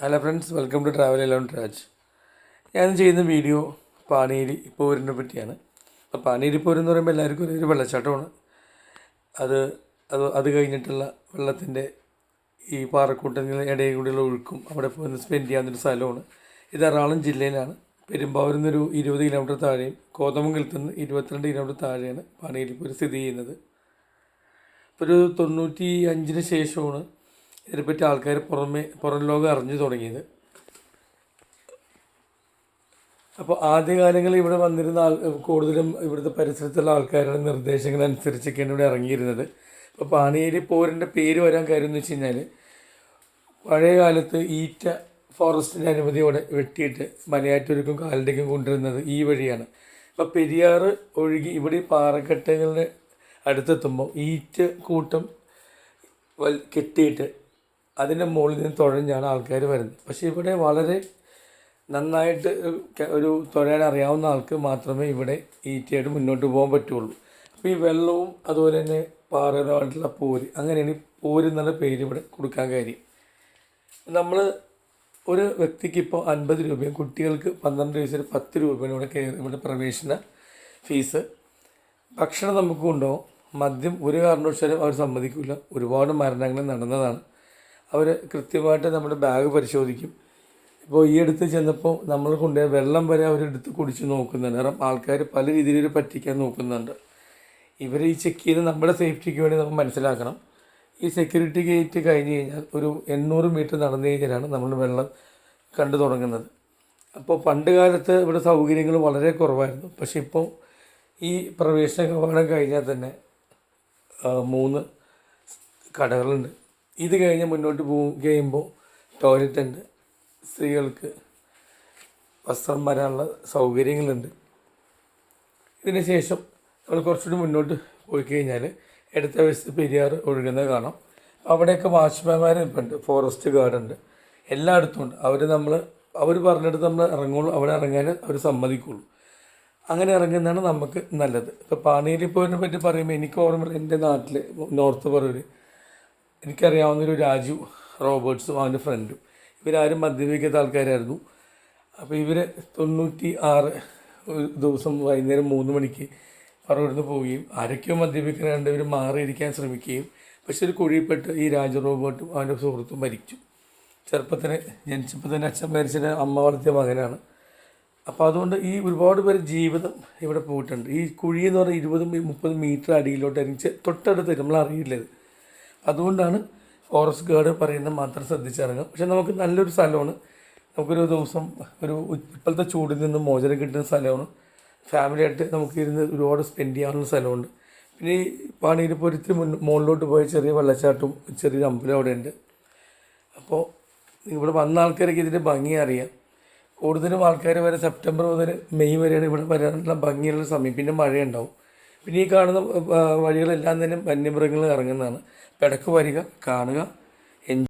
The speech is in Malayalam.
Hello friends, welcome to travel alone Raj. ഞാൻ ചെയ്യുന്ന വീഡിയോ പാണിയേലി പോരിനെ പറ്റിയാണ്. അപ്പോൾ പാണിയേലി പോരെന്ന് പറയുമ്പോൾ എല്ലാവർക്കും ഒരു വെള്ളച്ചാട്ടമാണ്. അത് അത് കഴിഞ്ഞിട്ടുള്ള വെള്ളത്തിൻ്റെ ഈ പാറക്കൂട്ടങ്ങളുടെ ഇടയിൽ കൂടെയുള്ള ഒഴുക്കും അവിടെ പോയി സ്പെൻഡ് ചെയ്യാവുന്നൊരു സ്ഥലമാണ്. ഇത് എറണാകുളം ജില്ലയിലാണ്. പെരുമ്പാവൂരിൽ നിന്നൊരു 20 കിലോമീറ്റർ താഴെയും കോതമംഗലത്ത് നിന്ന് 22 കിലോമീറ്റർ താഴെയാണ് പാണിയേലി പോര് സ്ഥിതി ചെയ്യുന്നത്. ഇപ്പോൾ ഒരു 95-ന് ശേഷമാണ് ഇതിനെപ്പറ്റി ആൾക്കാർ പുറം ലോകം അറിഞ്ഞു തുടങ്ങിയത്. അപ്പോൾ ആദ്യകാലങ്ങളിൽ ഇവിടെ വന്നിരുന്ന കൂടുതലും ഇവിടുത്തെ പരിസരത്തുള്ള ആൾക്കാരുടെ നിർദ്ദേശങ്ങളനുസരിച്ചൊക്കെയാണ് ഇവിടെ ഇറങ്ങിയിരുന്നത്. അപ്പോൾ പാണിയേലി പോരിൻ്റെ പേര് വരാൻ കാര്യം എന്ന് വെച്ച് കഴിഞ്ഞാൽ, പഴയ കാലത്ത് ഈറ്റ ഫോറസ്റ്റിൻ്റെ അനുമതിയോടെ വെട്ടിയിട്ട് മലയാറ്റൂർക്കും കാലടേക്കും കൊണ്ടുവരുന്നത് ഈ വഴിയാണ്. അപ്പോൾ പെരിയാർ ഒഴുകി ഇവിടെ പാറക്കെട്ടുകളുടെ അടുത്തെത്തുമ്പോൾ ഈറ്റ കൂട്ടം കെട്ടിയിട്ട് അതിൻ്റെ മുകളിൽ നിന്ന് തുഴഞ്ഞാണ് ആൾക്കാർ വരുന്നത്. പക്ഷേ ഇവിടെ വളരെ നന്നായിട്ട് ഒരു തുഴയാൻ അറിയാവുന്ന ആൾക്ക് മാത്രമേ ഇവിടെ ഈറ്റയായിട്ട് മുന്നോട്ട് പോകാൻ പറ്റുള്ളൂ. അപ്പോൾ ഈ വെള്ളവും അതുപോലെ തന്നെ പാറയുമായിട്ടുള്ള പോര്, അങ്ങനെയാണ് ഈ പോര് എന്നുള്ള പേര് ഇവിടെ കൊടുക്കാൻ കാര്യം. നമ്മൾ ഒരു വ്യക്തിക്ക് ഇപ്പോൾ 50 രൂപയും കുട്ടികൾക്ക് 12 വയസ്സിൽ 10 രൂപയാണ് ഇവിടെ പ്രവേശന ഫീസ്. ഭക്ഷണം നമുക്ക് കൊണ്ടുപോകും. മദ്യം ഒരു കാരണവശാലും അവർ സമ്മതിക്കില്ല. ഒരുപാട് മരണങ്ങൾ നടന്നതാണ്. അവർ കൃത്യമായിട്ട് നമ്മുടെ ബാഗ് പരിശോധിക്കും. ഇപ്പോൾ ഈ അടുത്ത് ചെന്നപ്പോൾ നമ്മൾ കൊണ്ടുപോയ വെള്ളം വരെ അവരെടുത്ത് കുടിച്ച് നോക്കുന്നുണ്ട്. കാരണം ആൾക്കാർ പല രീതിയിൽ പറ്റിക്കാൻ നോക്കുന്നുണ്ട്. ഇവർ ഈ ചെക്ക് ചെയ്ത് നമ്മുടെ സേഫ്റ്റിക്ക് വേണ്ടി നമ്മൾ മനസ്സിലാക്കണം. ഈ സെക്യൂരിറ്റി ഗേറ്റ് കഴിഞ്ഞ് കഴിഞ്ഞാൽ ഒരു 800 മീറ്റർ നടന്നു കഴിഞ്ഞാലാണ് നമ്മൾ വെള്ളം കണ്ടു തുടങ്ങുന്നത്. അപ്പോൾ പണ്ട് കാലത്ത് ഇവിടെ സൗകര്യങ്ങൾ വളരെ കുറവായിരുന്നു. പക്ഷേ ഇപ്പോൾ ഈ പ്രവേശന കവാടം കഴിഞ്ഞാൽ തന്നെ 3 കടകളുണ്ട്. ഇത് കഴിഞ്ഞ് മുന്നോട്ട് കഴിയുമ്പോൾ ടോയ്ലറ്റ് ഉണ്ട്, സ്ത്രീകൾക്ക് വസ്ത്രം വരാനുള്ള സൗകര്യങ്ങളുണ്ട്. ഇതിന് ശേഷം നമ്മൾ കുറച്ചുകൂടി മുന്നോട്ട് പോയി കഴിഞ്ഞാൽ ഇടത്ത വശത്ത് പെരിയാർ ഒഴുകുന്നത് കാണാം. അവിടെയൊക്കെ വാച്ച്മാൻമാർ ഉണ്ട്, ഫോറസ്റ്റ് ഗാർഡുണ്ട്, എല്ലായിടത്തും ഉണ്ട്. അവർ പറഞ്ഞിട്ട് നമ്മൾ ഇറങ്ങുള്ളൂ, അവിടെ ഇറങ്ങാൻ അവർ സമ്മതിക്കുള്ളൂ. അങ്ങനെ ഇറങ്ങുന്നതാണ് നമുക്ക് നല്ലത്. ഇപ്പോൾ പാണിയേലി പോരിനെ പറ്റി പറയുമ്പോൾ എനിക്ക് ഓർമ്മ, എൻ്റെ നാട്ടിൽ നോർത്ത് പറവൂർ എനിക്കറിയാവുന്നൊരു രാജു റോബർട്ട്സും അവൻ്റെ ഫ്രണ്ടും, ഇവരാരും മദ്യപിക്കാത്ത ആൾക്കാരായിരുന്നു. അപ്പോൾ ഇവർ 96 ദിവസം വൈകുന്നേരം 3 മണിക്ക് പറവൂരിൽ നിന്ന് പോവുകയും ആരൊക്കെയോ മദ്യപിക്കാനുണ്ട് ഇവർ മാറിയിരിക്കാൻ ശ്രമിക്കുകയും, പക്ഷെ ഒരു കുഴിപ്പെട്ട് ഈ രാജു റോബർട്ടും അവൻ്റെ സുഹൃത്തും മരിച്ചു. ചെറുപ്പത്തിന് ജനിച്ചപ്പോൾ തന്നെ അച്ഛൻ മരിച്ചിട്ട് അമ്മ വളർത്തിയ മകനാണ്. അപ്പോൾ അതുകൊണ്ട് ഈ ഒരുപാട് പേര് ജീവിതം ഇവിടെ പോയിട്ടുണ്ട്. ഈ കുഴി എന്ന് പറഞ്ഞാൽ 20-30 മീറ്റർ അടിയിലോട്ട് ഇറങ്ങി തൊട്ടടുത്ത് നമ്മൾ അറിയില്ലത്. അതുകൊണ്ടാണ് ഫോറസ്റ്റ് ഗാർഡ് പറയുന്നത് മാത്രം ശ്രദ്ധിച്ചിറങ്ങും. പക്ഷെ നമുക്ക് നല്ലൊരു സ്ഥലമാണ്. നമുക്കൊരു ദിവസം ഇപ്പോഴത്തെ ചൂടിൽ നിന്ന് മോചനം കിട്ടുന്ന സ്ഥലമാണ്. ഫാമിലിയായിട്ട് നമുക്ക് ഇരുന്ന് ഒരുപാട് സ്പെൻഡ് ചെയ്യാനുള്ള സ്ഥലമുണ്ട്. പിന്നെ ഈ പാണിയേലി പോരത്തിന് മുകളിലോട്ട് പോയ ചെറിയ വെള്ളച്ചാട്ടവും ചെറിയൊരു അമ്പലം അവിടെ ഉണ്ട്. അപ്പോൾ ഇവിടെ വന്ന ആൾക്കാർക്ക് ഇതിൻ്റെ ഭംഗി അറിയാം. കൂടുതലും ആൾക്കാർ വരെ സെപ്റ്റംബർ മുതൽ മെയ് വരെയാണ് ഇവിടെ വരാനുള്ള ഭംഗിയുള്ള സമയം. പിന്നെ മഴയുണ്ടാവും. പിന്നെ ഈ കാണുന്ന വഴികളെല്ലാം തന്നെ വന്യമൃഗങ്ങൾ ഇറങ്ങുന്നതാണ്. ഇടയ്ക്ക് വരിക, കാണുക,